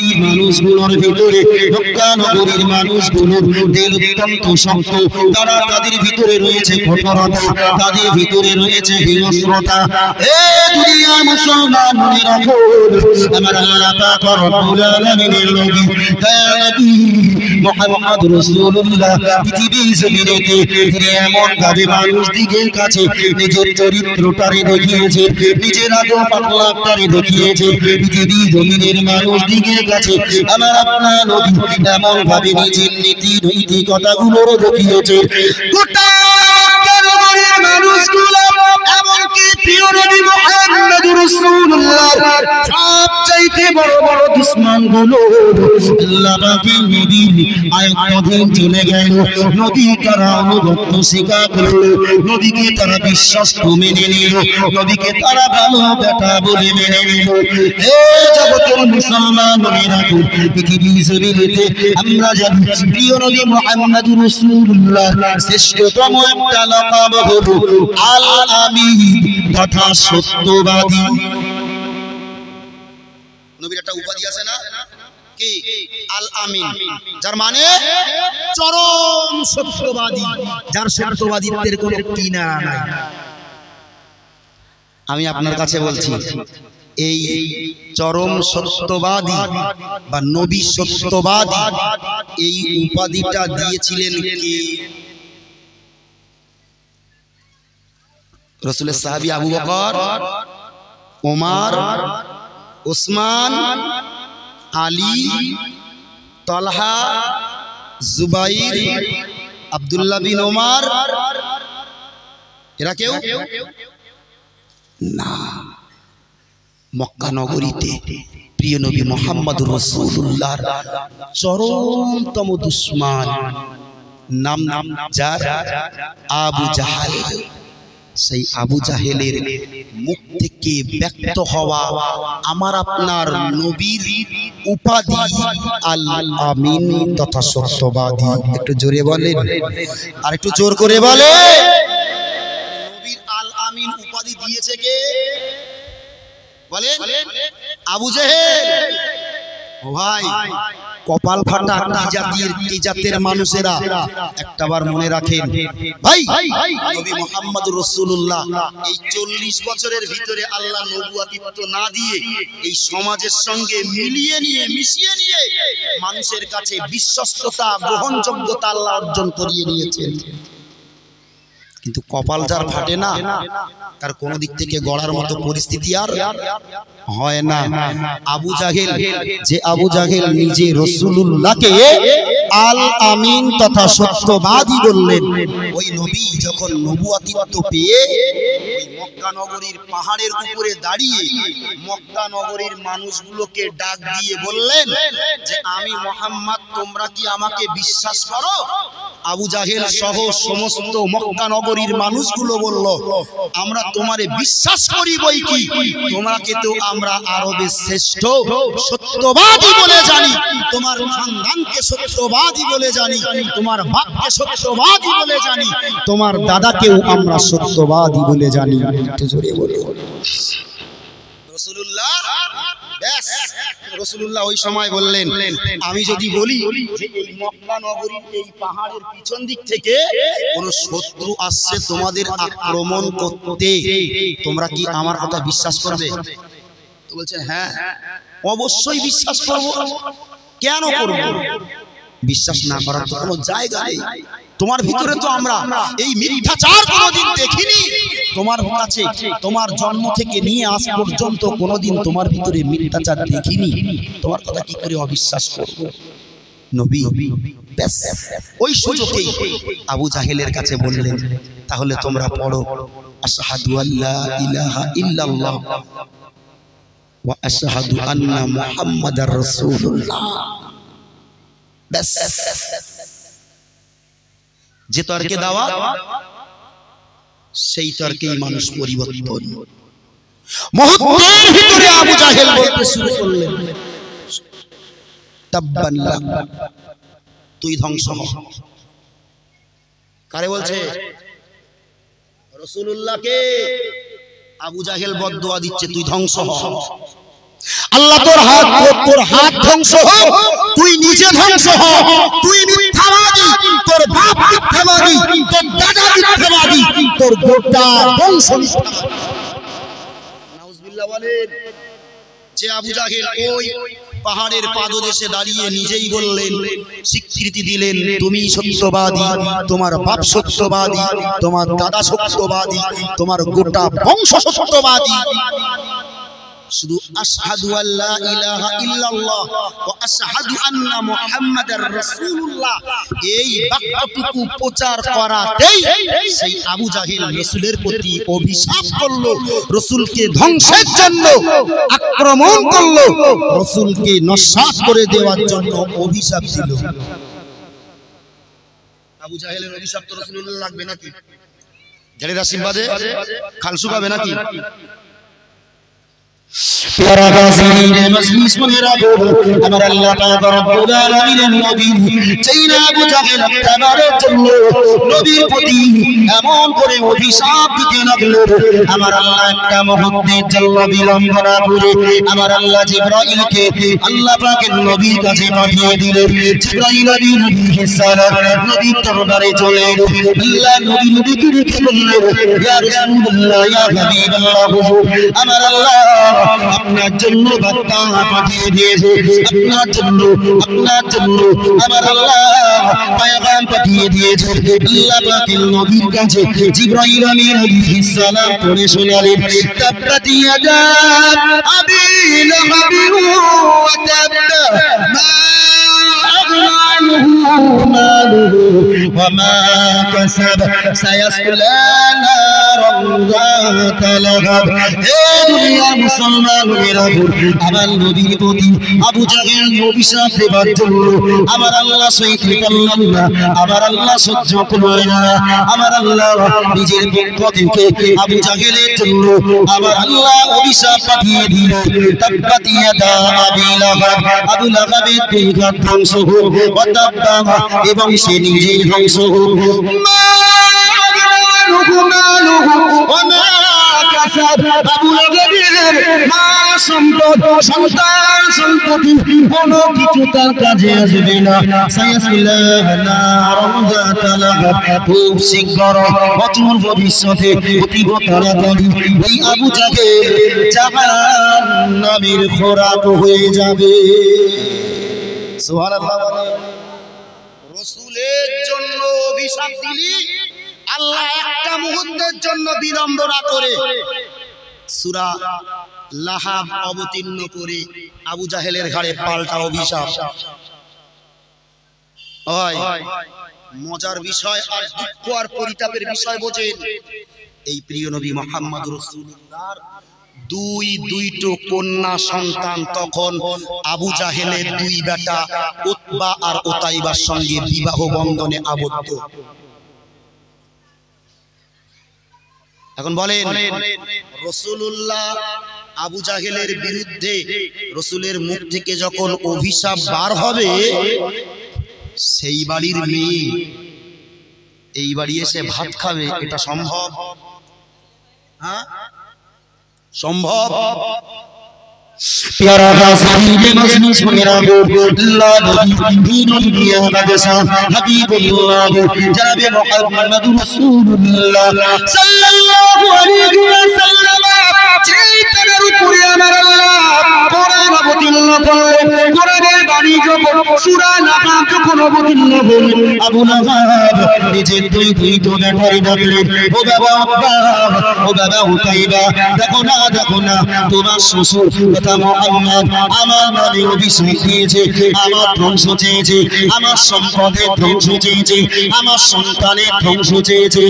পৃথিবী মানুষগুলোর ভিতরে মক্কা নগরীর মানুষগুলোর দিল অত্যন্ত শক্ত তারা তাদের ভিতরে রয়েছে কঠোরতা তাদের ভিতরে রয়েছে হিংস্রতা এ দুনিয়া মুসলমান মনে রাখো আমার আল্লাহ পাক রব্বুল আলামিনের নবী নবী মুহাম্মদ রাসূলুল্লাহ পৃথিবীর জমিনেতে তিনি এমন ভাবে মানুষ দিগের কাছে নিজের চরিত্রটারে দেখিয়েছে নিজের আদব আখলাকটারে দেখিয়েছে পৃথিবী জমিনের মানুষ দিগের কাছে আমার আপনার নবী এমন ভাবে নিজের নীতি নৈতিকতাগুলো দেখিয়েছে গোটা নগরের মানুষগুলো এমনকি প্রিয় নবী মুহাম্মদ রাসূলুল্লাহ সবচাইতে বড় বড় দুশমনগুলো আল্লাহ পাকের নবীর আয়াত অধীন চলে গেল নবী তারা অনুগত স্বীকার করল নবীকে তারা বিশ্বস্ত মেনে নিল নবীকে তারা ভালো বেটা বলে মেনে নিল হে জগতের মুসলমান মেরা পৃথিবী জমিনেতে আমরা জানি প্রিয় নবী মুহাম্মদ রাসূলুল্লাহ শ্রেষ্ঠতম একটা লকাব হলো আল আমিন তথা সত্যবাদী নবীর একটা উপাধি আছে না কি আল আমিন যার মানে চরম সত্যবাদী যার সত্যবাদিত্বের কোনো কিনারা নাই আমি আপনার কাছে বলছি এই চরম সত্যবাদী বা নবী সত্যবাদী এই উপাধিটা দিয়েছিলেন কি রাসূলের সাহাবী আবু বকর ওমর উসমান আলী তালহা জুবাইর আব্দুল্লাহ বিন ওমর এরা কেউ না মক্কা নগরীতে প্রিয় নবী মুহাম্মদুর রাসূলুল্লাহর চরমতম দুশমন নাম যার আবু জাহেল সেই আবু জাহেলের মুখ থেকে ব্যক্ত হওয়া আমার আপনার নবীর উপাধি আল আমিন তথা সত্যবাদী একটু জোরে বলেন আর একটু জোর করে বলে নবীর আল আমিন উপাধি দিয়েছে কে বলেন আবু জাহেল ও ভাই কপাল ফাটা কি জাতের মানুষেরা একটাবার মনে রাখেন ভাই নবী মুহাম্মদুর রাসূলুল্লাহ এই 40 বছরের ভিতরে আল্লাহ নবুয়তিত্ব না দিয়ে এই সমাজের সঙ্গে মিলিয়ে নিয়ে মিশিয়ে নিয়ে মানুষের কাছে বিশ্বস্ততা গ্রহণযোগ্যতা আল্লাহ অর্জন করিয়ে নিয়েছেন কিন্তু কপাল যার ফাটে না তার কোন দিক থেকে গড়ার মতো পরিস্থিতি আর হয় না আবু জাহেল যে আবু জাহেল নিজে রাসূলুল্লাহকে আল আমিন তথা সত্যবাদী বললেন ওই নবী যখন নবুয়তিত্ব পেয়ে ওই মক্কা নগরীর পাহাড়ের উপরে দাঁড়িয়ে মক্কা নগরীর মানুষগুলোকে ডাক দিয়ে বললেন যে আমি মুহাম্মদ তোমরা কি আমাকে বিশ্বাস করো আবু জাহেল সহ সমস্ত মক্কা নগরীর মানুষগুলো বলল আমরা তোমারে বিশ্বাস করি বই কি তোমাকে তো আমরা আরবের শ্রেষ্ঠ সত্যবাদী বলে জানি তোমার খানদানকে সত্যবাদী বলে জানি তোমার বাপকে সত্যবাদী বলে জানি তোমার দাদাকেও আমরা সত্যবাদী বলে জানি একটু জোরে বলো রাসূলুল্লাহ ব্যাস রাসূলুল্লাহ ওই সময় বললেন আমি যদি বলি যে এই মক্কা নগরীর এই পাহাড়ের পিছন দিক থেকে কোন শত্রু আসছে তোমাদের আক্রমণ করতে তোমরা কি আমার কথা বিশ্বাস করবে তো বলছেন হ্যাঁ অবশ্যই বিশ্বাস করব কেন করব বিশ্বাস না করার তো কোনো জায়গা নেই তোমার ভিতরে তো আমরা এই মিথ্যাচার কোনোদিন দেখিনি তোমার কাছে তোমার জন্ম থেকে নিয়ে আজ পর্যন্ত কোনোদিন তোমার ভিতরে মিথ্যাচার দেখিনি তোমার কথা কি করে অবিশ্বাস করব নবী ব্যাস ওই সুযোগেই আবু জাহেলের কাছে বললেন তাহলে তোমরা পড়ো আশহাদু আল্লা ইলাহা ইল্লাল্লাহ ওয়া আশহাদু আন্না মুহাম্মাদার রাসূলুল্লাহ ব্যাস যে তর্কে দাওয়া সেই তর্কেই মানুষ পরিবর্তন মুহূর্তের ভিতরে আবু জাহেল বলতে শুরু করলেন তাব্বান লাক তুই ধ্বংস হ কারে বলছে রাসূলুল্লাহকে আবু জাহেল বদদুয়া দিচ্ছে তুই ধ্বংস হ আল্লাহ তোর হাত ধ্বংস হোক, তুই নিজে ধ্বংস হ, তুই মিথ্যাবাদী, তোর বাপ মিথ্যাবাদী, তোর দাদা মিথ্যাবাদী, তোর গোটা বংশ মিথ্যাবাদী। নাউজুবিল্লাহ বলেন। যে আবু জাহেল ওই পাহাড়ের পাদদেশে দাঁড়িয়ে নিজেই বললেন, স্বীকৃতি দিলেন, তুমি সত্যবাদী, তোমার বাপ সত্যবাদী, তোমার দাদা সত্যবাদী, তোমার গোটা বংশ সত্যবাদী। শুধু আশহাদু আল্লা ইলাহা ইল্লাল্লাহ ওয়া আশহাদু আন্না মুহাম্মাদার রাসূলুল্লাহ এই বাক্যটুকু প্রচার করাতেই সেই আবু জাহেল রাসূলের প্রতি অভিশাপ করলো, রাসূলকে ধ্বংসের জন্য আক্রমণ করলো, রাসূলকে নস্যাৎ করে দেওয়ার জন্য অভিশাপ দিল। আবু জাহেলের অভিশাপ তো রাসূলুল্লাহ লাগবে নাকি? জালিরা সিম্বাদে খাল শুকাবে নাকি? প্যারা গাজীর মজলিস মনে রাখো, আমার আল্লাহ পাক রব্বুল আলামিনের নবী চাইনা আবু জাহেল তাবারের জন্য নবীর প্রতি এমন করে অভিশাপ দিতে লাগলো। আমার আল্লাহ একটা মুহূর্তের জন্য বিলম্ব না করে আমার আল্লাহ জিবরাইলকে আল্লাহ পাকের নবীর কাছে পাঠিয়ে দিলেন। জিবরাইল আলাইহিস সালাম নবীর দরবারে চলে এলো। আল্লাহ নবীকে রেখে বললেন, ইয়া রাসূলুল্লাহ, ইয়া হাবিবাল্লাহ, হুজুর আমার আল্লাহ আপনার জন্য বার্তা পাঠিয়ে দিয়েছে, আপনার জন্য আমার আল্লাহ পয়গাম পাঠিয়ে দিয়েছে। আল্লাহ পাকের নবীর কাছে জিবরাইল আলাইহিস সালাম পড়ে শোনালেন, তাব্বাত ইয়াদা আবি লাহাব ওয়া তাব্বা মা আগনা আনহু মালুহু ওয়া মা কাসাব সায়াসলা নারান যাতা লাহাব। হে দুনিয়ার মুসলমানেরা, আমার নবীর প্রতি আবু জাহেল অভিশাপ দেবার জন্য আমার আল্লাহ সইতে পারলেন না, আমার আল্লাহ সহ্য করলেন না। আমার আল্লাহ নিজের পক্ষ থেকে আবু জাহেলের জন্য আমার আল্লাহ অভিশাপ পাঠিয়ে দিলেন, তাব্বাত ইয়াদা আবি লাহাব, আবু লাহাবের দুই হাত ধ্বংস হোক, ওয়া তাব্বা এবং সে নিজেই ধ্বংস হোক। মা আগনা মালুহু ওয়া মা কাসাব, আবু লাহাবের মা সম্পদ, সন্তান সম্পত্তি কোনো কিছু তার কাজে আসবে না। সায়াসলা নারান যাতা লাহাব, খুব শীঘ্র অচির ভবিষ্যতে অতীব তাড়াতাড়ি এই আবু জাহেল জাহান্নামের খোরাক হয়ে যাবে। সুবহানাল্লাহ। রাসূলের জন্য অভিশাপ দিলি, আল্লাহ একটা মুহূর্তের জন্য বিলম্ব না করে সূরা লাহাব অবতীর্ণ করে আবু জাহেলের ঘাড়ে পাল্টা অভিশাপ। মজার বিষয় আর দুঃখ আর পরিতাপের বিষয় বোঝেন, এই প্রিয় নবী মুহাম্মদ রাসূলুল্লাহর দুইটো কন্যা সন্তান তখন আবু জাহেলের দুই বেটা উতবা আর উতাইবার সঙ্গে বিবাহ বন্ধনে আবদ্ধ। এখন বলেন, রাসূলুল্লাহ আবু জাহেলের বিরুদ্ধে রাসূলের মুখ থেকে যখন অভিশাপ বার হবে, সেই বাড়ির মেয়ে এই বাড়ি এসে ভাত খাবে, এটা সম্ভব? হ্যাঁ সম্ভব? प्यारा गाज़ी मजलिस मेरा अल्लाह नबी दुनिया बादशाह हबीबुल्लाह जनाब मुहम्मद रसूलुल्लाह सल्लल्लाहु अलैहि वसल्लम चैतन्যের উপরে আমার আল্লাহ কোরআন অবতীর্ণ করলেন। কোরআনের বাণী যখন সূরা নাহাব যখন অবতীর্ণ হলো, আবু লাহাব নিজের দুই বেটার বললেন, ও বাবা ও বাবা উতাইবা, দেখো না তোমার শ্বশুর কথা মুহাম্মদ আমার নামে অভিশাপ দিয়েছে, আমার ধ্বংস চেয়েছে, আমার সম্পদের ধ্বংস চেয়েছে, আমার সন্তানের ধ্বংস চেয়েছে।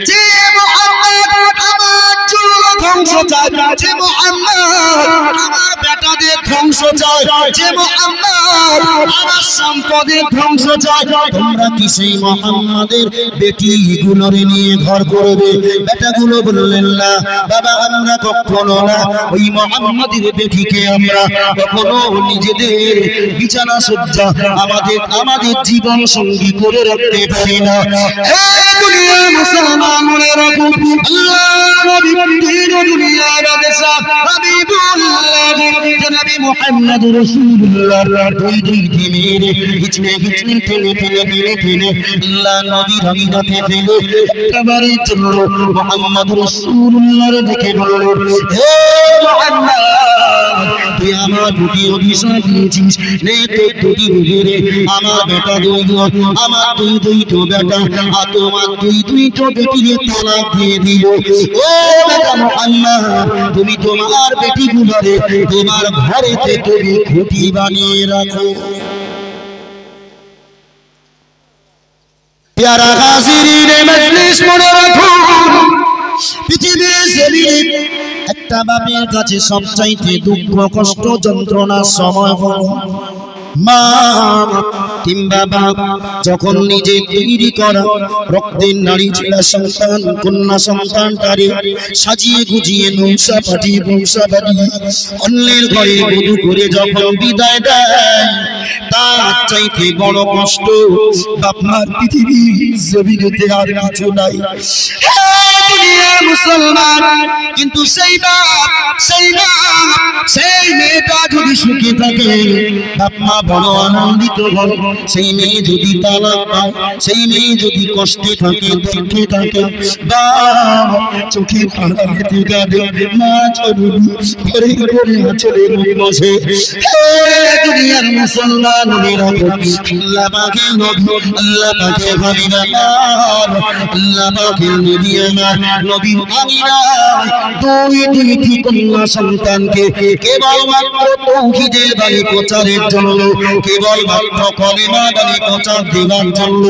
যে মুহাম্মদ আমার জন্য ধ্বংস চায়, যে মুহাম্মদ আমার বেটাদের ধ্বংস চায়, যে মুহাম্মদ আমার সম্পদের ধ্বংস চাই, তোমরা কি সেই মুহাম্মাদের বেটিগুলোরে নিয়ে ঘর করবে? বেটাগুলো বললেন না বাবা, আমরা কখনো না, ওই মুহাম্মাদের বেটিকে আমরা কখনো নিজেদের বিছানা সজ্জা আমাদের জীবন সঙ্গী করে রাখতে পারি না। হে দুনিয়ার মুসলমান, মনে রাখো আল্লাহ নবী দিন দুনিয়ার বাদশা হাবিবুল্লাহ জনাবে মুহাম্মদ রাসূলুল্লাহ দুই দিনের হিচনে টেনে আল্লাহ নবী রঙিনাতে ফেলে একেবারে চলল মুহাম্মদ রাসূলুল্লাহর দিকে বলল, হে মুহাম্মদ তুই আমার দুটি অভিশাপ দিয়েছিস, নে তোর দুটি বিবিরে আমার বেটা আমার দুইটো বেটা আর তোমার দুইটো বেটির তালাক দিয়ে দিল। ও বেটা মুহাম্মদ, তুমি তোমার বেটিগুলোরে তোমার ঘরেতে তুমি খুঁটি বানিয়ে রাখো। প্যারা হাজিরিনে মজলিস, মনে রাখুন পৃথিবীর জমিনে একটা বাপের কাছে সবচাইতে দুঃখ কষ্ট যন্ত্রণার সময় হলো মা কিংবা বাপ যখন নিজে তৈরি করা রক্তের নারী ছেলে সন্তান কন্যা সন্তানটারে সাজিয়ে গুজিয়ে নৌসা পাঠিয়ে অন্যের ঘরে বধূ করে যখন বিদায় দেয়, তার চাইতে বড় কষ্ট বাপমার পৃথিবীর জমিনেতে আর কিছু নাই। মুসলমান, কিন্তু সেই মেয়েটা যদি সুখে থাকে, বাপ মা বড় আনন্দিত হয়। সেই মেয়ে যদি তালাক পায়, সেই মেয়ে যদি কষ্টে থাকে দুঃখে থাকে, বাপ চোখের আড়ালেতে কাঁদে, মা চলুন ঘরে ঘরে চলে বসে। দুনিয়ার মুসলমান, আল্লাহ পাকের নবী, আল্লাহ পাকের হাবিব আমার, আল্লাহ পাকের নবী আমার নবী আমিনা দুইটি কন্যা সন্তানকে কেবলমাত্র তাওহীদের বাণী প্রচারের জন্য, কেবলমাত্র কলিমা বাণী প্রচার দেওয়ার জন্য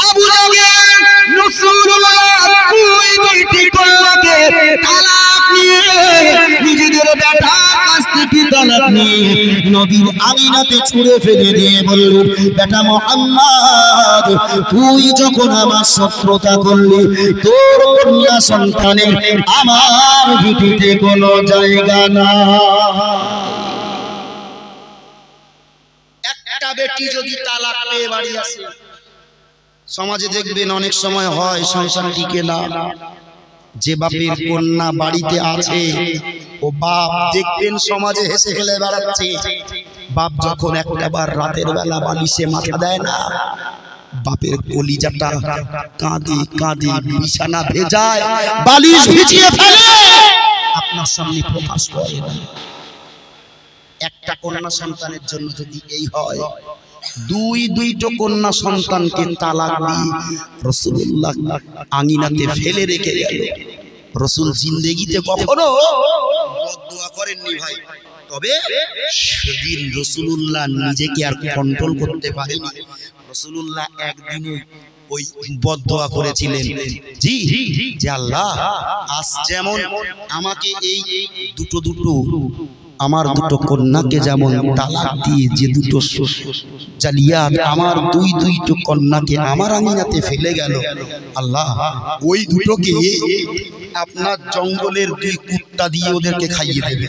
আবু জাহেল রাসূলুল্লাহ দুইটি কন্যাকে তালাক নিয়ে নিজেদের বেটা কাছ থেকে তালাক নিয়ে নবী আমিনাকে ছুঁড়ে ফেলে দিয়ে বলল, বেটা মুহাম্মদ, তুই যখন আমার শত্রুতা করলি, তোর কন্যা সন্তানের আমার ভিটিতে কোনো জায়গা না। একটা বেটি যদি তালাক পেয়ে বাড়ি আসে, সমাজে দেখবেন অনেক সময় হয় সংসার টিকে না। যে বাপের কন্যা বাড়িতে আছে, ও বাপ দেখবেন সমাজে হেসে খেলে বেড়াচ্ছে। বাপ যখন একটাবার রাতের বেলা বালিশে মাথা দেয় না, বাপের কলিজাটা কাঁদে কাঁদে বিছানা ভেজায়, বালিশ ভিজিয়ে ফেলে, আপনার সামনে প্রকাশ করে না। একটা কন্যা সন্তানের জন্য যদি এই হয়, দুইটো কন্যা সন্তানকে তালাক দিয়ে রাসূলুল্লাহ আঙিনাতে ফেলে রেখে গেল। রাসূল জিন্দেগিতে কখনো বদদুয়া করেননি ভাই, তবে সেদিন রাসূলুল্লাহ নিজেকে আর কন্ট্রোল করতে পারেনি। রাসূলুল্লাহ একদিনে ওই বদদুয়া করেছিলেন, জি যে আল্লাহ, আজ যেমন আমাকে এই দুটো আমার দুটো কন্যাকে যেমন তালাক দিয়ে যে দুটো জালিয়াত আমার দুইটো কন্যাকে আমার আঙিনাতে ফেলে গেল, আল্লাহ ওই দুটোকে আপনার জঙ্গলের দুই কুত্তা দিয়ে ওদেরকে খাইয়ে দেবে।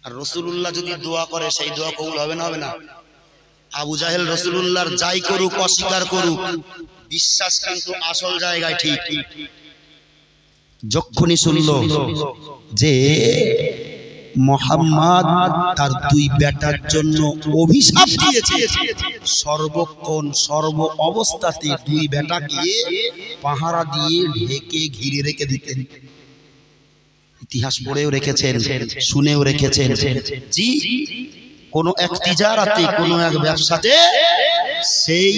আর রাসূলুল্লাহ যদি দোয়া করে, সেই দোয়া কবুল হবে না? হবে না? আবু জাহেল রাসূলুল্লাহর যাই করুক, অস্বীকার করুক, বিশ্বাস কিন্তু আসল জায়গায় ঠিক। যখনই শুনল যে মুহাম্মদ তার দুই বেটার জন্য অভিশাপ দিয়েছে, সর্বক্ষণ সর্ব অবস্থাতে দুই বেটাকে পাহারা দিয়ে ঢেকে ঘিরে রেখে দিতেন। ইতিহাস পড়েও রেখেছেন, শুনেও রেখেছেন। জি, কোন এক তিজারাতে, কোন এক ব্যবসাতে, সেই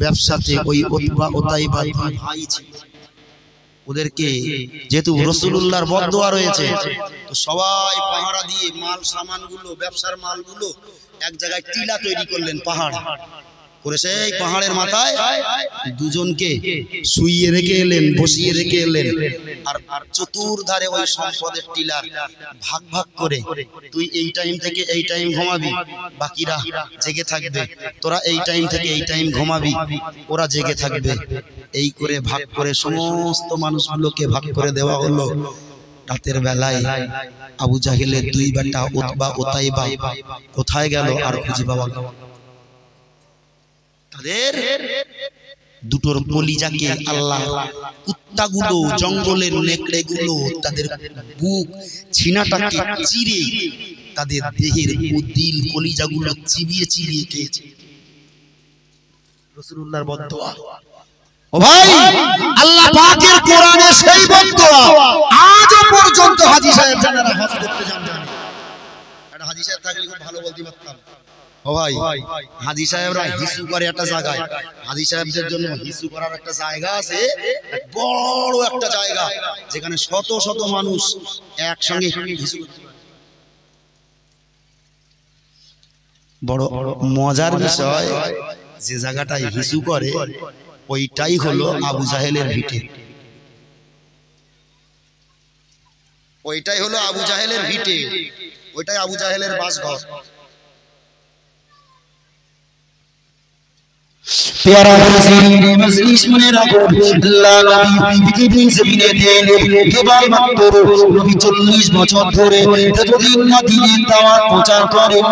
ব্যবসাতে ওই উতবা উতাইবা দুই ভাই ছিল। ওদেরকে যেহেতু রাসূলুল্লাহর বদদোয়া রয়েছে, তো সবাই পাহারা দিয়ে মাল সামানগুলো, ব্যবসার মালগুলো এক জায়গায় টিলা তৈরি করলেন, পাহাড়। করে সেই পাহাড়ের মাথায় দুজনকে শুইয়ে রেখে এলেন, বসিয়ে রেখে এলেন, আর চতুর্ধারে ওই সম্পদের টিলার ভাগ ভাগ করে, তুই এই টাইম থেকে এই টাইম ঘুমাবি, বাকিরা জেগে থাকবে, তোরা এই টাইম থেকে এই টাইম ঘুমাবি, ওরা জেগে থাকবে। এই করে ভাগ করে সমস্ত মানুষগুলোকে ভাগ করে দেওয়া হলো। রাতের বেলায় আবু জাহেলের দুই বেটা উতবা উতাইবা কোথায় গেল আর খুঁজে পাওয়া গেল? তাদের দুটোর কলিজাকে আল্লাহ, কুত্তাগুলো, জঙ্গলের নেকড়েগুলো তাদের বুক ছিনাটাকে চিরে তাদের দেহের দিল কলিজাগুলো চিবিয়ে চিবিয়ে খেয়েছে। রাসূলুল্লাহর বদদোয়া। ও ভাই, আল্লাহ পাকের কোরআনে সেই বদদোয়া আজও পর্যন্ত হাজী সাহেব যারা হজ করতে যান জানে। একটা হাজী সাহেব থাকলে খুব ভালো বলতে পারতাম। ও ভাই, হাজী সাহেবরা হিসু করে একটা জায়গায়, হাজী সাহেবদের জন্য হিসু করার একটা জায়গা আছে, বড় একটা জায়গা, যেখানে শত শত মানুষ একসঙ্গে হিসু করতে পারে। বড় মজার বিষয়, যে জায়গাটায় হিসু করে ওইটাই হলো আবু জাহেলের ভিটে। ওইটাই হলো আবু জাহেলের ভিটে, ওইটাই আবু জাহেলের বাসঘর। प्यारा मजलिस में रखो अल्लाह नबी পৃথিবীর জমিনে কেবল মাত্র নবী 40 বছর ধরে যতদিন না দ্বীনের দাওয়াত প্রচার করেন,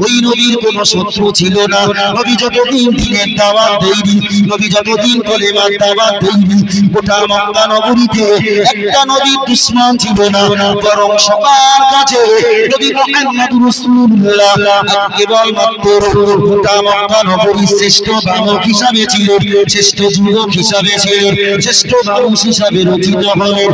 ওই নবীর কোনো শত্রু ছিল না। নবী যতদিন দ্বীনের দাওয়াত দেয়নি, নবী যতদিন কলেমার দাওয়াত দেয়নি, গোটা মক্কা নগরীতে একটা নবীর দুশমন ছিল না, বরং সবার কাছে নবী মুহাম্মদ রাসূলুল্লাহ কেবল মাত্র গোটা মক্কা নগরীর শ্রেষ্ঠ বালক হিসাবে ছিলেন, শ্রেষ্ঠ যুবক হিসাবে ছিলেন, শ্রেষ্ঠ মানুষ হিসাবে রচিত হলেন।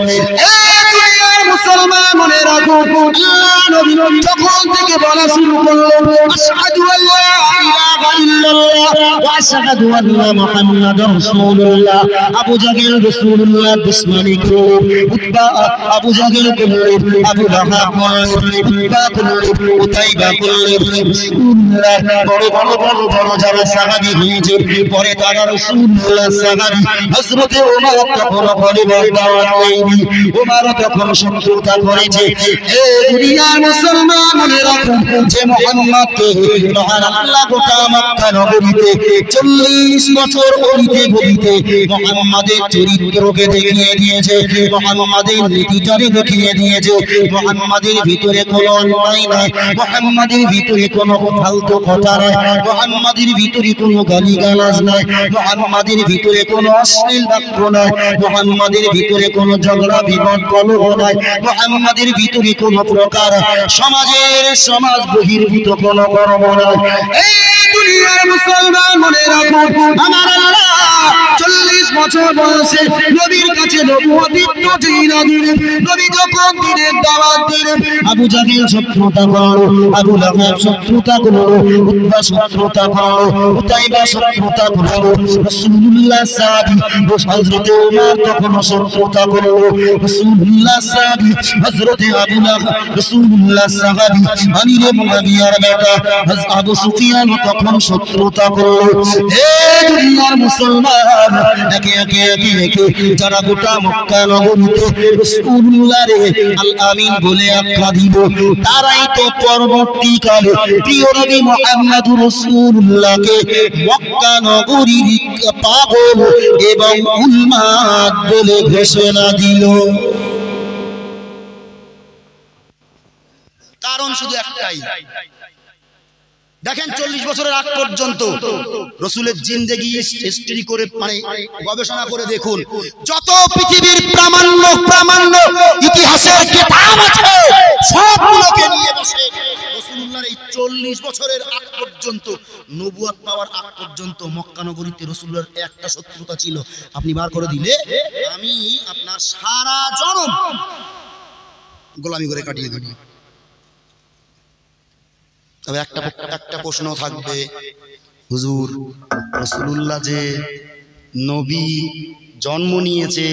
মুসলমান মনে রাখো, আল্লাহ নবী তখন থেকে বলা শুরু করলেন, আশহাদু আল্লা ইলাহা ইল্লাল্লাহ ওয়া আশহাদু আন্না মুহাম্মাদার রাসূলুল্লাহ। আবু জাহেল রাসূলুল্লাহর দুশমনি করলেন, উতবা আবু জাহেল করলেন, আবু লাহাব করলেন, উতবা করলেন, উতাইবা করলেন। রাসূলুল্লাহ বড় বড় বড় বড় যারা সাহাবী হয়েছে, পরে তারা রাসূলুল্লাহ সাহাবী হযরত ওমর তখন বলে দাওয়াত নেয়নি, ওমর তখন শত্রুতা করেছে। এই দুনিয়ার মুসলমান মনে রাখুন যে মুহাম্মদকে মহান আল্লাহ গোটা মক্কা নগরীতে 40 বছর অলিতে গলিতে মুহাম্মাদের চরিত্রকে দেখিয়ে দিয়েছে, মুহাম্মাদের নীতিটাকে দেখিয়ে দিয়েছে। মুহাম্মাদের ভিতরে কোনো অন্যায় নাই, মুহাম্মাদের ভিতরে কোনো ফালতু কথা নাই, মুহাম্মাদের ভিতরে কোনো গালিগালাজ নাই, মুহাম্মাদের ভিতরে কোনো অশ্লীল বাক্য নাই, মুহাম্মাদের ভিতরে কোনো ঝগড়া বিবাদ কলহ নাই, মুহাম্মাদের ভিতরে কোনো প্রকার সমাজ বহির্ভূত কোনো কর্ম নাই। এই দুনিয়ার মুসলমান মনে রাখো, আমার আল্লাহ 40 বছর বয়সে নবীর কাছে নবুয়তিত্ব দিয়ে দিলেন। নবী যখন দ্বীনের দাওয়াত দিলেন, আবু জাহেল শত্রুতা করলো, আবু লাহাব শত্রুতা করলো, উতবা শত্রুতা করলো, উতাইবা শত্রুতা করলো, রাসূলুল্লাহ সাহাবী হযরত ওমর তখন শত্রুতা করলো, রাসূলুল্লাহ সাহাবী হযরত আবু লাহাব, রাসূলুল্লাহ সাহাবী আমিরে মুআবিয়ার বেটা আবু সুফিয়ান তখন শত্রুতা করলো। হে দুনিয়ার মুসলমান, একে একে একে একে যারা গোটা মক্কা নগরীতে রাসূলুল্লাহর আল আমিন বলে আখ্যা দিব, তারাই তো পরবর্তীকালে প্রিয় নবী মুহাম্মদুর রাসূলুল্লাহকে মক্কা নগরীর পাগল এবং উন্মাদ বলে ঘোষণা দিল। কারণ শুধু একটাই, দেখেন 40 বছরের আগ পর্যন্ত রাসূলের জিন্দেগি হিস্ট্রি করে মানে গবেষণা করে দেখুন, যত পৃথিবীর প্রামাণ্য ইতিহাসের কিতাব আছে সবগুলোকে নিয়ে বসে রাসূলুল্লাহর এই 40 বছরের আগ পর্যন্ত, নবুয়ত পাওয়ার আগ পর্যন্ত মক্কা নগরীতে রাসূলুল্লাহর একটা শত্রুতা ছিল, আপনি বার করে দিলে আমি আপনার সারা জনম গোলামি করে কাটিয়ে দেব। তবে একটা প্রশ্ন থাকবে, হুজুর রাসূলুল্লাহ যে নবী জন্ম নিয়েছে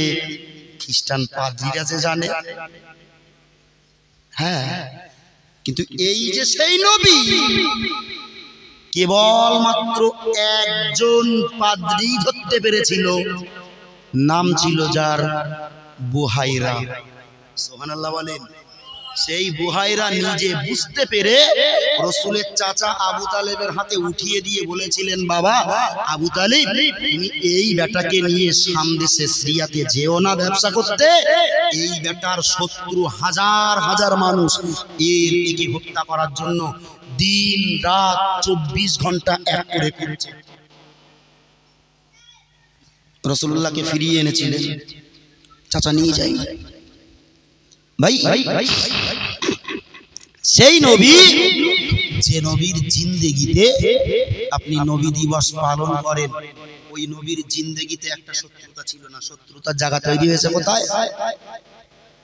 খ্রিস্টান পাদ্রীরা যে জানে, হ্যাঁ, কিন্তু এই যে সেই নবী কেবলমাত্র একজন পাদ্রী ধরতে পেরেছিল, নাম ছিল যার বুহাইরা। সুবহানাল্লাহ বলেন। সেই বুহাইরা নিজে বুঝতে পেরে রাসূলের চাচা আবু তালেবের হাতে উঠিয়ে দিয়ে বলেছিলেন, বাবা আবু তালেব, তুমি এই বেটাকে নিয়ে সামদেশে সিরিয়াতে যেও না ব্যবসা করতে। এই বেটার শত্রু হাজার হাজার মানুষ, এর একে হত্যা করার জন্য দিন রাত 24 ঘন্টা এক করে ফিরছে। রাসূলুল্লাহকে ফিরিয়ে এনেছিলেন, চাচা নিয়ে যাই ভাই। সেই নবী, যে নবীর জিন্দেগিতে আপনি নবী দিবস পালন করেন, ওই নবীর জিন্দেগিতে একটা শত্রুতা ছিল না। শত্রুতার জায়গা তৈরি হয়েছে কোথায়?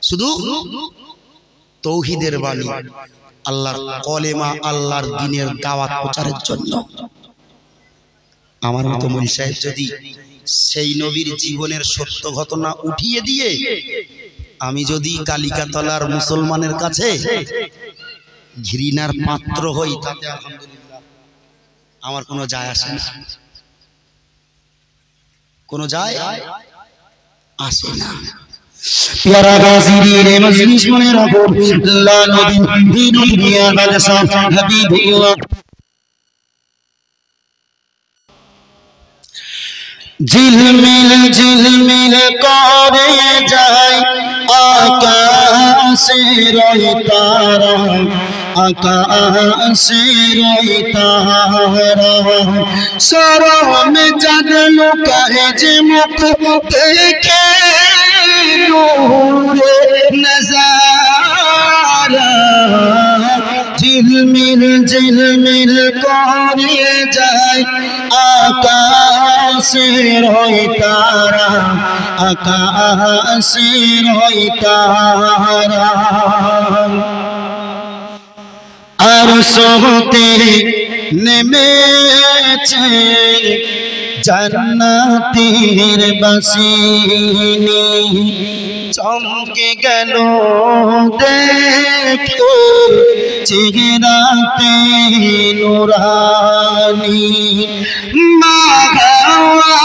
শুধু তৌহিদের বাণী, আল্লাহর কলেমা, আল্লাহর দ্বীনের দাওয়াত প্রচারের জন্য। আমার মতো মৌলভী সাহেব যদি সেই নবীর জীবনের সত্য ঘটনা উঠিয়ে দিয়ে আমি যদি কালিকাতলার মুসলমানের কাছে ঘৃণার পাত্র হই, তাতে আলহামদুলিল্লাহ আমার কোনো যায় আসে না, কোনো যায় আসে না। প্যারা গাজিরে মজলিস মনে রাখো, আল্লাহ নবী দিন দুনিয়া বাদশা হাবিবুল্লাহ। ঝিলমিল ঝিলমিল করে যায় আকাশের তারা, আকাশের তারা। শরমে জাগলো কাহে যে মুখ দেখে নূরে নজারা। ঝিলমিল ঝিলমিল করে যায় আকাশের তারা, আকাশের তারা। আর সহতে নেমেছে জান্নাতের বাসিনী, চমকে গেল দেখে চেহারাতে নুরানি। মা হাওয়া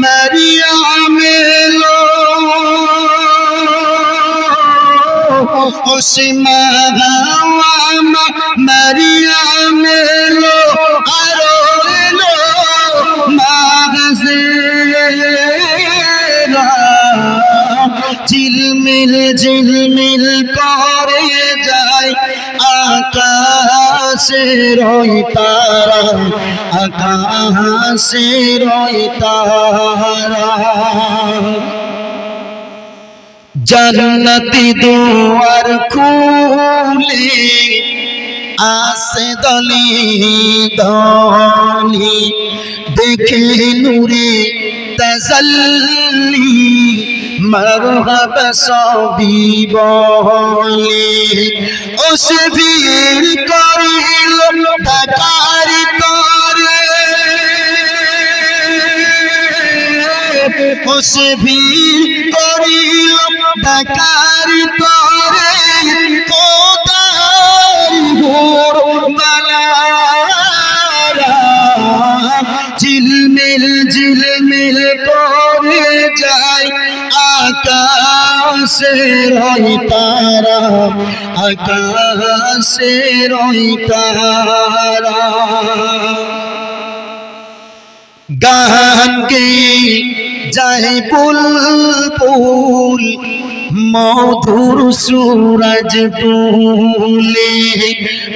মারিয়াম এলো, ওসি মা হাওয়া মারিয়াম এলো, আরো এলো মা গাজেরা। ঝিলমিল ঝিলমিল করে যায় আকাশের তারা, আকাশের তারা। জান্নাতি দুয়ার খুলে আসে দলে দলে, দেখে নূরে তাজাল্লি মারহাবা সবই বলে। ওসে ভিড় করিল ঢাকার তরে, ওসে ভিড় করিল ঢাকার তরে। কোদার ঘোর বালারা, ঝিলমিল ঝিলমিল করে যায় আকাশের তারা, আকাশের তারা। গান গে যায় বুলবুল মধুর সুরজ তুলে,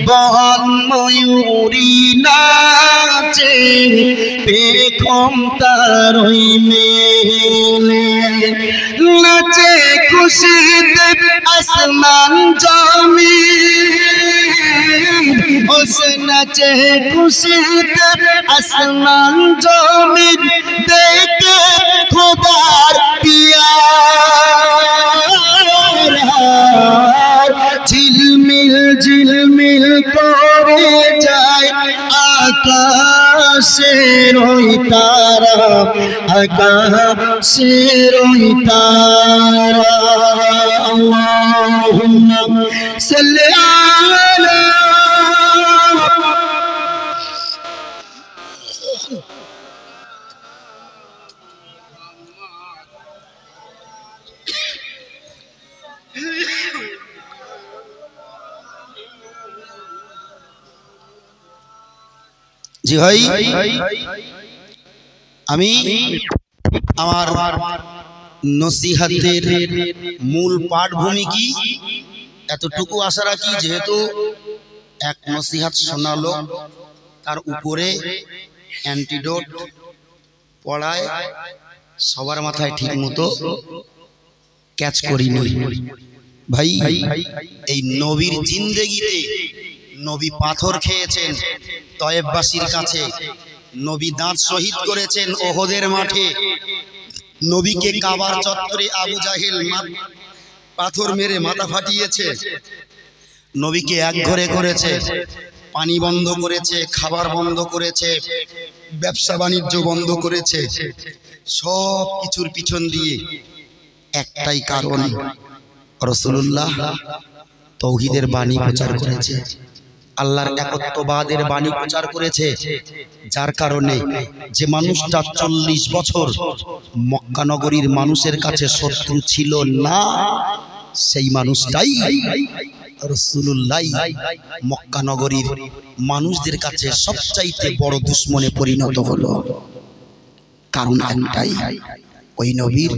বন ময়ূরী নাচে পেখম তারই মেলে। নাচে খুশিতে আসমান জমিন, ওসে নাচে খুশিতে আসমান জমিন। দেখে খোদার পিয়ারা, ঝিলমিল ঝিলমিল করে যায় আকাশের তারা, আকাশের তারা। আল্লাহুম্মা সাল্লি আলা জি ভাই, আমি আমার নসিহতের মূল পাঠভূমি কি এতটুকু আশা রাখি, যেহেতু এক নসিহত শোনালো তার উপরে অ্যান্টিডোট পড়ায় সবার মাথায় ঠিক মতো ক্যাচ করিনি ভাই। এই নবীর জিন্দেগিতে নবী পাথর খেয়েছেন তয়েববাসীর কাছে, নবী দাঁত শহীদ করেছেন ওহদের মাঠে, নবীকে কাবার চত্বরে আবু জাহেল পাথর মেরে মাথা ফাটিয়েছে, নবীকে এক ঘরে করেছে, পানি বন্ধ করেছে, খাবার বন্ধ করেছে, ব্যবসা বাণিজ্য বন্ধ করেছে। সব কিছুর পিছন দিয়ে একটাই কারণ, রাসূলুল্লাহ তাওহীদের বাণী প্রচার করেছে, আল্লাহর একত্ববাদের বাণী প্রচার করেছে, যার কারণে যে মানুষটা 40 বছর মক্কা নগরীর মানুষের কাছে শত্রু ছিল না, সেই মানুষটাই রাসূলুল্লাহ মক্কা নগরীর মানুষদের কাছে সবচাইতে বড় দুশমনে পরিণত হলো। কারণ একটাই, ওই নবীর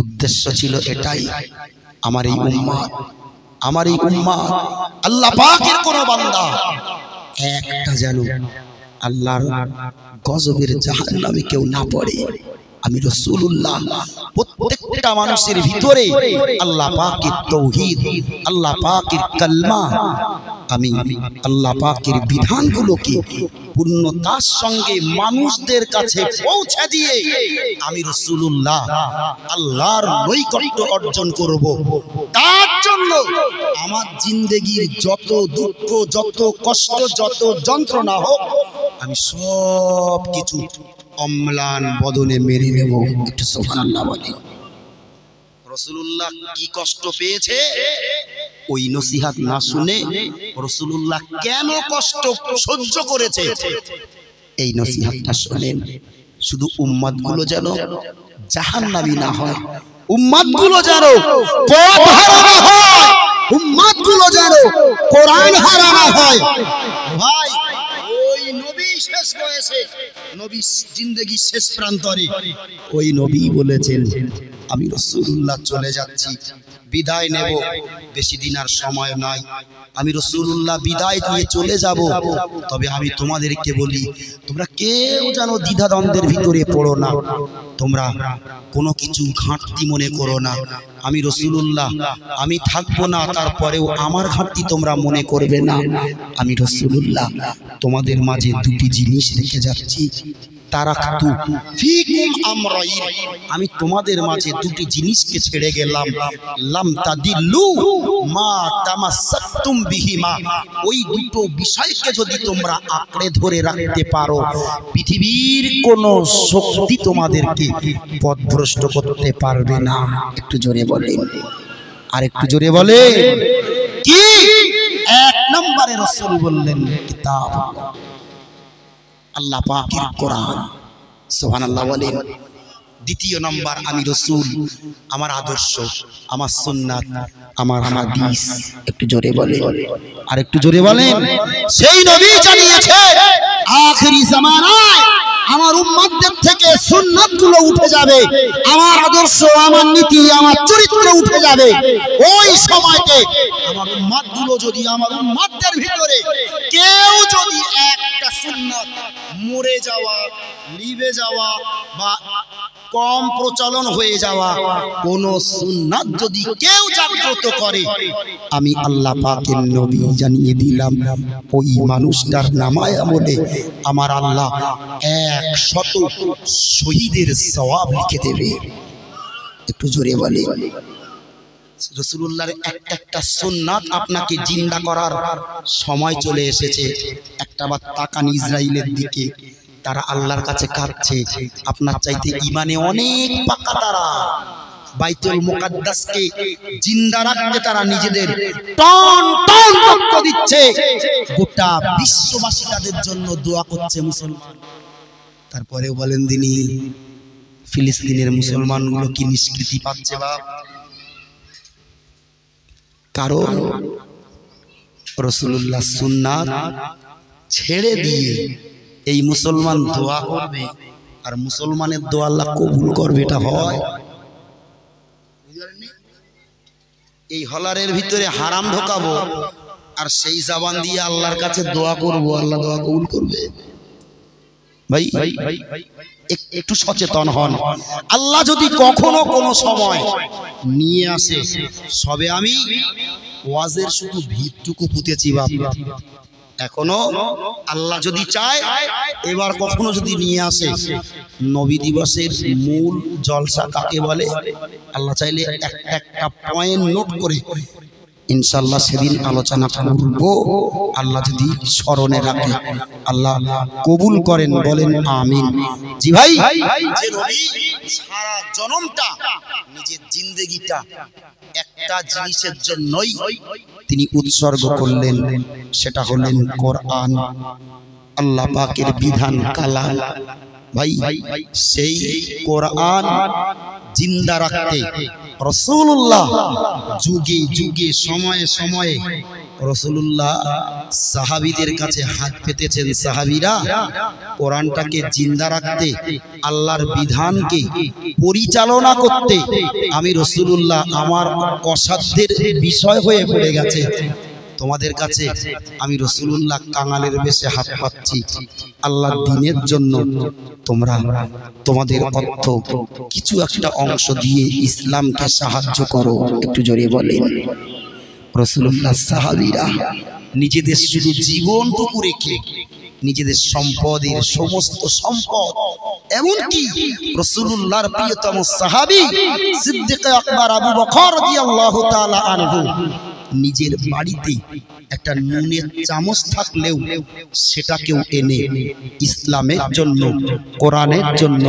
উদ্দেশ্য ছিল এটাই, আমার এই উম্মত আল্লাহ পাকের কোন বান্দা একটা যেন আল্লাহর গজবের জাহান্নামে কেউ না পড়ে। আমি রাসূলুল্লাহ প্রত্যেকটা মানুষের ভিতরে আল্লাহ পাকের তাওহীদ, আল্লাহ পাকের কালমা, আমি আল্লাহ পাকের বিধানগুলোকে পূর্ণতার সঙ্গে মানুষদের কাছে পৌঁছে দিয়ে আমি রাসূলুল্লাহ আল্লাহর নৈকট্য অর্জন করব। তার জন্য আমার জিন্দেগির যত দুঃখ, যত কষ্ট, যত যন্ত্রণা হোক, আমি সব কিছু অম্লান বদনে মেনে নেব। একটু সুবহানাল্লাহ বলেন। রাসূলুল্লাহ কি কষ্ট পেয়েছে ওই নসিহত না শুনে, রাসূলুল্লাহ কেন কষ্ট সহ্য করেছে এই নসিহতটা শুনেন। শুধু উম্মতগুলো যেন জাহান্নামী না হয়, উম্মতগুলো যেন পথ হারা না হয়, উম্মতগুলো যেন কোরআন হারা না হয়। ভাই, ওই নবী শেষ বয়সে, নবী জিন্দেগির শেষ প্রান্তরে ওই নবী বলেছেন, আমি রাসূলুল্লাহ চলে যাচ্ছি, বিদায় নেব, বেশি দিন আর সময় নাই, আমি রাসূলুল্লাহ বিদায় দিয়ে চলে যাব। তবে আমি তোমাদেরকে বলি, তোমরা কেউ যেন দ্বিধাদ্বন্দ্বের ভিতরে পড়ো না, তোমরা কোনো কিছু ঘাটতি মনে করো না। আমি রাসূলুল্লাহ, আমি থাকবো না, তারপরেও আমার ঘাটতি তোমরা মনে করবে না। আমি রাসূলুল্লাহ তোমাদের মাঝে দুটি জিনিস রেখে যাচ্ছি, তারাকতু ফীকুম আমরাইন, আমি তোমাদের মাঝে দুটি জিনিসকে ছেড়ে গেলাম, লাম তাদিল্লু মা তামাসসাকতুম বিহিমা, ওই দুটো বিষয়কে যদি তোমরা আঁকড়ে ধরে রাখতে পারো, পৃথিবীর কোনো শক্তি তোমাদেরকে পথভ্রষ্ট করতে পারবে না। একটু জোরে বলেন, আর একটু জোরে বলে কি? এক নম্বরে রাসূল বললেন কিতাব, আল্লাহ পাকের কোরআন। সুবহানাল্লাহ বলেন। দ্বিতীয় নম্বর, আমি রাসূল, আমার আদর্শ, আমার সুন্নাত, আমার হাদিস। একটু জোরে বলেন, আর একটু জোরে বলেন। সেই নবী জানিয়েছে আখিরি জামানায় আমার উম্মতদের থেকে সুন্নাতগুলো উঠে যাবে, আমার আদর্শ, আমার নীতি, আমার চরিত্র উঠে যাবে। ওই সময়তে আমার উম্মতগুলো যদি, আমার উম্মতদের ভিতরে কেউ যদি একটা সুন্নাত মরে যাওয়া, নিভে যাওয়া বা কম প্রচলন হয়ে যাওয়া কোন সুন্নাত যদি কেউ জাগ্রত করে, আমি আল্লাহ পাকের নবী জানিয়ে দিলাম, ওই মানুষটার নামায় আমলে আমার আল্লাহ 100 শহীদের সওয়াব লিখে দেবে। একটু জোরে বলে। রাসূলুল্লাহর একটা সুন্নাত আপনাকে জিন্দা করার সময় চলে এসেছে। একটাবার তাকান ইসরাইলের দিকে, তারা আল্লাহর কাছে কাঁদছে, আপনার চাইতে ঈমানে অনেক পাকা তারা। বাইতুল মুকাদ্দাসকে জিন্দা রাখতে তারা নিজেদের টন টন রক্ত দিচ্ছে, গোটা বিশ্ববাসী তাদের জন্য দোয়া করছে। মুসলমান তারপরেও বলেন তিনি, ফিলিস্তিনের মুসলমানগুলো কি নিষ্কৃতি পাচ্ছে? বা কারণ রাসূলুল্লাহ সুন্নাত ছেড়ে দিয়ে এই মুসলমান দোয়া করবে আর মুসলমানের দোয়া আল্লাহ কবুল করবে, এটা হয়? এই হলারের ভিতরে হারাম ঢোকাবো আর সেই জবান দিয়ে আল্লাহর কাছে দোয়া করব, আল্লাহ দোয়া কবুল করবে? ভাই একটু সচেতন হন। আল্লাহ যদি কখনো কোনো সময় নিয়ে আসে, সবে আমি ওয়াজের শুধু ভিতটুকু পুঁতেছি বাবা, এখনো আল্লাহ যদি চায় এবার কখনো যদি নিয়ে আসে, নবী দিবসের মূল জলসা কাকে বলে আল্লাহ চাইলে একটা পয়েন্ট নোট করে ইনশাআল্লাহ সেদিন আলোচনা করব। আল্লাহ যদি স্মরণে রাখে, আল্লাহ কবুল করেন, বলেন আমিন। জি ভাই, যে নবী সারা জনমটা নিজের জিন্দেগিটা একটা জিনিসের জন্যই তিনি উৎসর্গ করলেন, সেটা হলেন কোরআন, আল্লাহ পাকের বিধান কালাম। ভাই সেই কোরআন জিন্দা রাখতে রাসূলুল্লাহ যুগে যুগে সময়ে সময়ে রাসূলুল্লাহ সাহাবীদের কাছে হাত পেতেছেন। সাহাবীরা কোরআনটাকে জিন্দা রাখতে, আল্লাহর বিধানকে পরিচালনা করতে আমি রাসূলুল্লাহ আমার অসাধ্যের বিষয় হয়ে পড়ে গেছে। তোমাদের কাছে আমি রাসূলুল্লাহ কাঙালের বেশে হাত পাচ্ছি, আল্লাহর দ্বীনের জন্য তোমরা তোমাদের অর্থ কিছু একটা অংশ দিয়ে ইসলামকে সাহায্য করো। একটু জোরে বলেন। রাসূলুল্লাহ সাহাবীরা নিজেদের শুধু জীবনটুকু রেখে নিজেদের সম্পদের সমস্ত সম্পদ, এমনকি রাসূলুল্লাহর প্রিয়তম সাহাবী সিদ্দিক আকবর আবু বকর রাদিয়াল্লাহু তাআলা আনহু নিজের বাড়িতে একটা নুনের চামচ থাকলেও সেটাকেও এনে ইসলামের জন্য, কোরআনের জন্য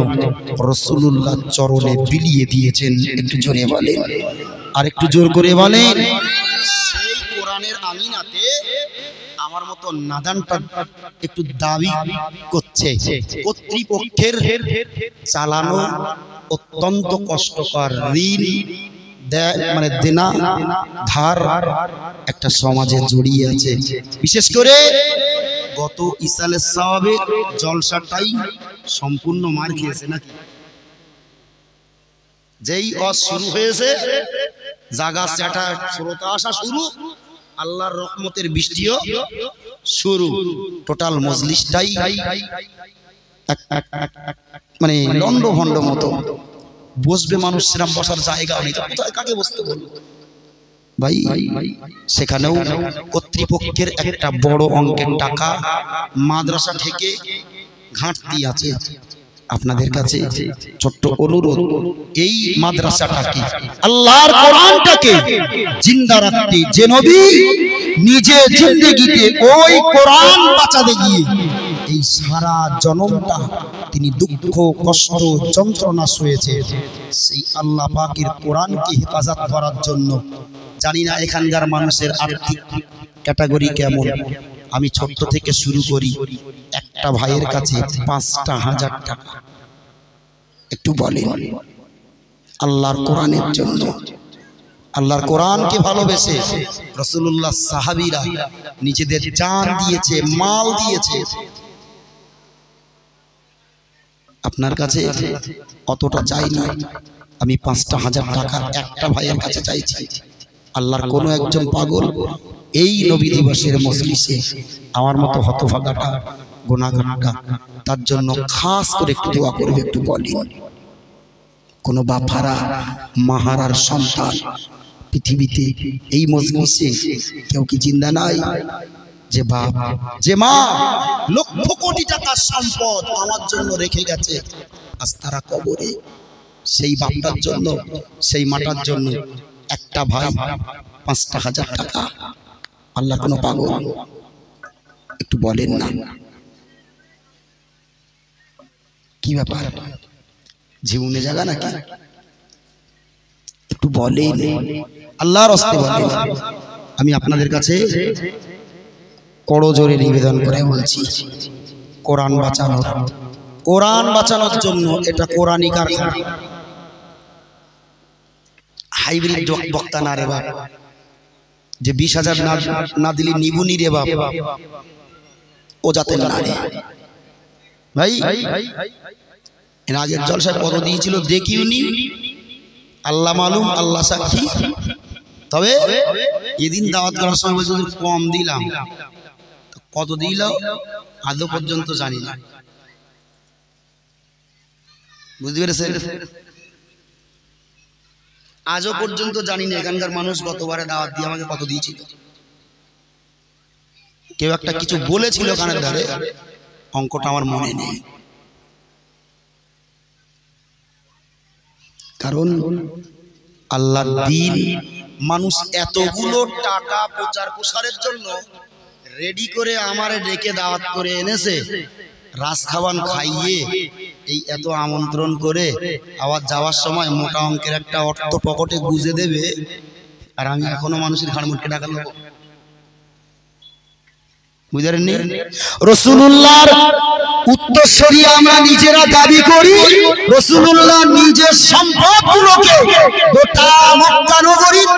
রাসূলুল্লাহর চরণে বিলিয়ে দিয়েছেন। একটু জোরে বলেন, আর একটু জোর করে বলেন। সেই কোরআনের আমিনাতে আমার মতো নাদানটা একটু দাবি করছে, কর্তৃপক্ষের চালানো অত্যন্ত কষ্টকর, ঋণ মানে দেনা ধার একটা সমাজে জড়িয়ে আছে। বিশেষ করে গত ইসালের সাহাবের জলসাটাই সম্পূর্ণ মার খেয়েছে নাকি? যেই শুরু হয়েছে, জাগা চাটা শ্রোতা আসা শুরু, আল্লাহর রহমতের বৃষ্টিও শুরু, টোটাল মজলিসটাই মানে লন্ড ভন্ড মতো। বসবে মানুষ, সেরাম বসার জায়গা নেই, কাকে বসতে বলবো? ভাই সেখানেও কর্তৃপক্ষের একটা বড় অঙ্কের টাকা মাদ্রাসা থেকে ঘাটতি আছে। আপনাদের কাছে ছোট্ট অনুরোধ, এই মাদ্রাসাটাকে, আল্লাহর কোরআনটাকে জিন্দা রাখতে, যে নবী নিজে জিন্দেগিতে ওই কোরআন বাঁচাতে গিয়ে এই সারা জনমটা তিনি দুঃখ কষ্ট যন্ত্রণা সয়েছে, সেই আল্লাহ পাকের কোরআনকে হেফাজত করার জন্য। জানি না এখানকার মানুষের আর্থিক ক্যাটাগরি কেমন, আমি ছোট্ট থেকে শুরু করি। একটা ভাইয়ের কাছে ৫,০০০ টাকা, একটু বলেন আল্লাহর কোরআনের জন্য, আল্লাহর কোরআনকে ভালোবেসে রাসূলুল্লাহ সাহাবীরা নিজেদের জান দিয়েছে, মাল দিয়েছে। আপনার কাছে অতটা চাইনি, আমি ৫,০০০ টাকা একটা ভাইয়ের কাছে চাইছি। আল্লাহর কোনো একজন পাগল এই নবী দিবসের মজলিসে আমার মতো হতভাগাটা, গুনাহগারটা, তার জন্য খাস করে একটু দোয়া করবে। একটু বলেন, কোনো বাপারা মাহারার সন্তান পৃথিবীতে এই মজলিসে কেউ কি জিন্দা নাই? যে বাপ, যে মা লক্ষ কোটি টাকার সম্পদ আমার জন্য রেখে গেছে, আজ তারা কবরে। সেই বাপটার জন্য, সেই মাটার জন্য একটা ভাই ৫,০০০ টাকা। আল্লাহ কোনো পাগল? একটু বলেন না, কি ব্যাপার? জীবনে জায়গা নাকি? একটু বলেন, আল্লাহর রাস্তায় বলেন। আমি আপনাদের কাছে করজোরে নিবেদন করে বলছি, কোরআন বাঁচানোর জন্য এটা কোরআনই কারখানা। হাইব্রিড বক্তা না রে বাপ, যে ২০,০০০ না দিলে নিবুনি রে বাপ, ও যাতে না রে। ভাই এর আগের জলসায় কত দিয়েছিল দেখিওনি, আল্লাহ মালুম, আল্লাহ সাক্ষী। তবে এদিন দাওয়াত করার সময় বলছে কম দিলাম, কত দিল আদৌ পর্যন্ত জানি না। বুঝতে পেরেছেন? আজও পর্যন্ত জানি না এখানকার মানুষ গতবারে দাওয়াত দিয়ে আমাকে কত দিয়েছিল। কেউ একটা কিছু বলেছিল কানের ধারে, অঙ্কটা আমার মনে নেই। কারণ আল্লাহর দ্বীন মানুষ এতগুলো টাকা প্রচার প্রসারের জন্য রেডি করে আমারে ডেকে দাওয়াত করে এনেছে, রাস খাওয়ান খাইয়ে এই এত আমন্ত্রণ করে আবার যাওয়ার সময় মোটা অঙ্কের একটা অর্থ পকেটে গুজে দেবে, আর আমি এখনো মানুষের ঘাড় মুটকে টাকা নেব। বুঝলেন? রাসূলুল্লাহর উত্তরসূরি আমরা নিজেরা দাবি করি। রাসূলুল্লাহ নিজের সম্পদগুলোকে গোটা মক্কা নগরীর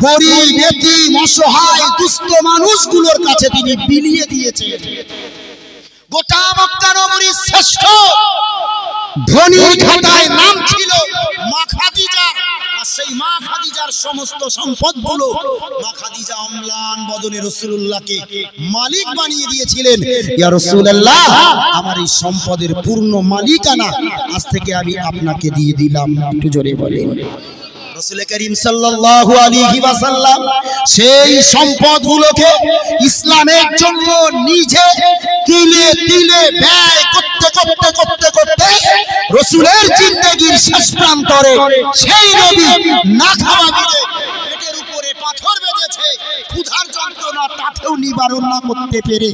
গরীব, এতিম, অসহায়, দুস্থ মানুষগুলোর কাছে তিনি বিলিয়ে দিয়েছেন। গোটা মক্কা নগরীর শ্রেষ্ঠ ধনীর খাতায় নাম ছিল মা খাদিজার, আর সেই মা খাদিজার সমস্ত সম্পদগুলো মা খাদিজা অম্লান বদনে রাসূলুল্লাহকে মালিক বানিয়ে দিয়েছিলেন। ইয়া রাসূলুল্লাহ, আমার এই সম্পদের পূর্ণ মালিকানা আজ থেকে আমি আপনাকে দিয়ে দিলাম। একটু জোরে বলেন। রাসূল করিম সাল্লাল্লাহু আলাইহি ওয়াসাল্লাম সেই সম্পদগুলোকে ইসলামের জন্য নিজে তিলে তিলে ব্যয় করতে করতে করতে করতে রাসূলের জিন্দেগীর শেষ প্রান্তরে সেই নবী না খাওয়া দিলে পেটের উপরে পাথর বেঁধেছে, ক্ষুধার যন্ত্রণা তাতেও নিবারণ না করতে পেরে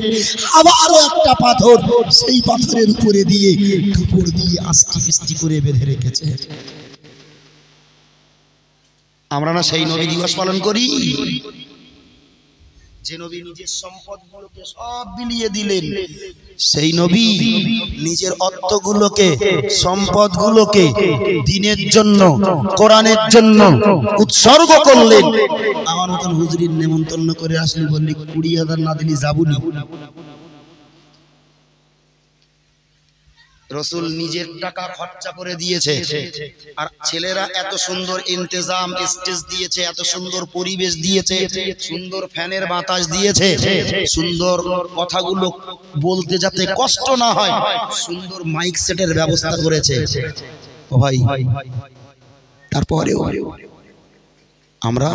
আবারও একটা পাথর সেই পাথরের উপরে দিয়ে কাপড় দিয়ে আস্তে আস্তে করে বেঁধে রেখেছে। আমরা না সেই নবী দিবস পালন করি যে নবী নিজের সম্পদগুলোকে সব বিলিয়ে দিলেন, সেই নবী নিজের অর্থগুলোকে, সম্পদগুলোকে দ্বীনের জন্য, কোরআনের জন্য উৎসর্গ করলেন। আমার মতন হুজুরির নেমন্তন্ন করে আসলে বললি 20,000 না দিলি যাবুনি। রাসূল নিজের টাকা খরচা করে দিয়েছে, আর ছেলেরা এত সুন্দর ইন্তেজাম স্টেজ দিয়েছে, এত সুন্দর পরিবেশ দিয়েছে, সুন্দর ফ্যানের বাতাস দিয়েছে, সুন্দর কথাগুলো বলতে যাতে কষ্ট না হয় সুন্দর মাইক সেটের ব্যবস্থা করেছে। ও ভাই, তারপরেও আমরা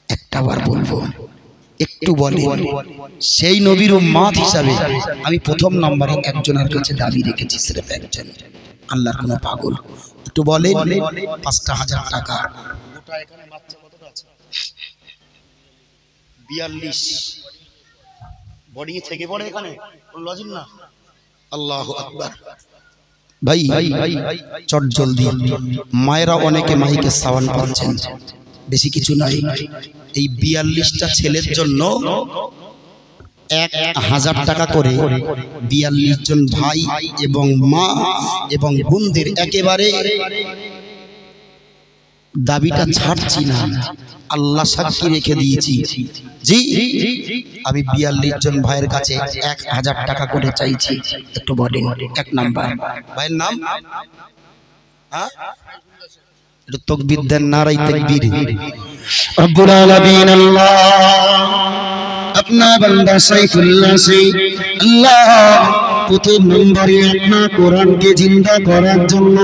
একটাবার বলবো, একটু বলি, সেই নবীর উম্মত হিসাবে আমি প্রথম নম্বরে একজনের কাছে দাবি রেখেছি, সির্ফ একজন, আল্লাহর কোন পাগল। একটু বলেন 5,000 টাকা। গোটা এখানে বাচ্চা কতটা আছে? 42 বোর্ডিং এ থেকে পড়ে এখানে, কোন লজিক না। আল্লাহু আকবার। ভাই চট জলদি, মায়েরা অনেকে মাইকে সাউন্ড পাচ্ছেন, বেশি কিছু নাই। এই 42টা ছেলের জন্য 1,000 টাকা করে 42 জন ভাই এবং মা এবং বোনদের একেবারে দাবিটা ছাড়ছি না, আল্লাহ সাক্ষী রেখে দিয়েছি। জি, আমি 42 জন ভাইয়ের কাছে 1,000 টাকা করে চাইছি। একটু বলেন, 1 নাম্বার ভাইয়ের নাম? হ্যাঁ, একটু তাকবীর দেন, নারায়ে তাকবীর। রব্বুল আলামিন আল্লাহ अपना बंदा सैफुल्लाह से अल्लाह প্রথম নম্বরে আপনার কোরআনকে জিন্দা করার জন্য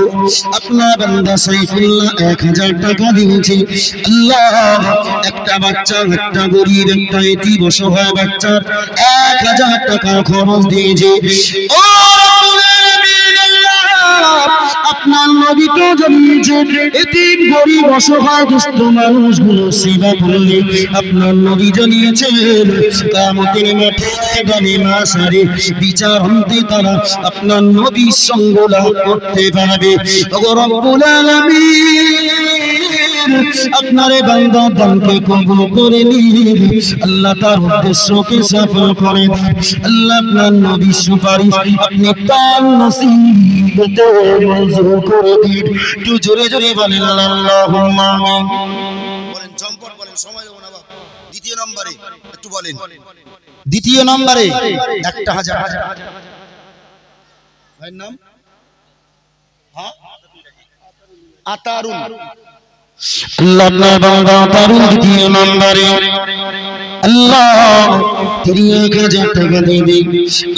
আপনার বান্দা সাইফুল্লাহ 1000 টাকা দিয়েছে। আল্লাহ, একটা বাচ্চা, একটা গরিব, একটা এতিম অসহায় বাচ্চার 1000 টাকা খরচ দিয়েছে। ও আপনার নবীকে জানিয়েছে এতিম, গরিব, অসহায়, দুস্থ মানুষগুলো সেবা করলে আপনার নবী জানিয়েছেন কিয়ামতের মাঠে গানে মাসারে বিচার হতে তারা আপনার নবীর সঙ্গ লাভ করতে পারবে। ওগো রব্বুল আলামিন, আপনার বান্দা দানকে কবুল করে নিন। আল্লাহ তার উদ্দেশ্যকে সফল করে দেন। আল্লাহ আপনার নবীর সুপারিশ আপনি তার নসিবতে মঞ্জুর করে দিন। একটু জোরে জোরে বলেন আল্লাহুম্মা আমিন। বলেন চম্পট, বলেন, সময় দেব না বাবা। দ্বিতীয় নম্বরে একটু বলেন, দ্বিতীয় নম্বরে 1,000 ভাইয়ের নাম হ্যাঁ আতারুল আল্লাহ বাবা আতারুল দ্বিতীয় নম্বরে আল্লাহ 30,000 টাকা দেবে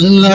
আল্লাহ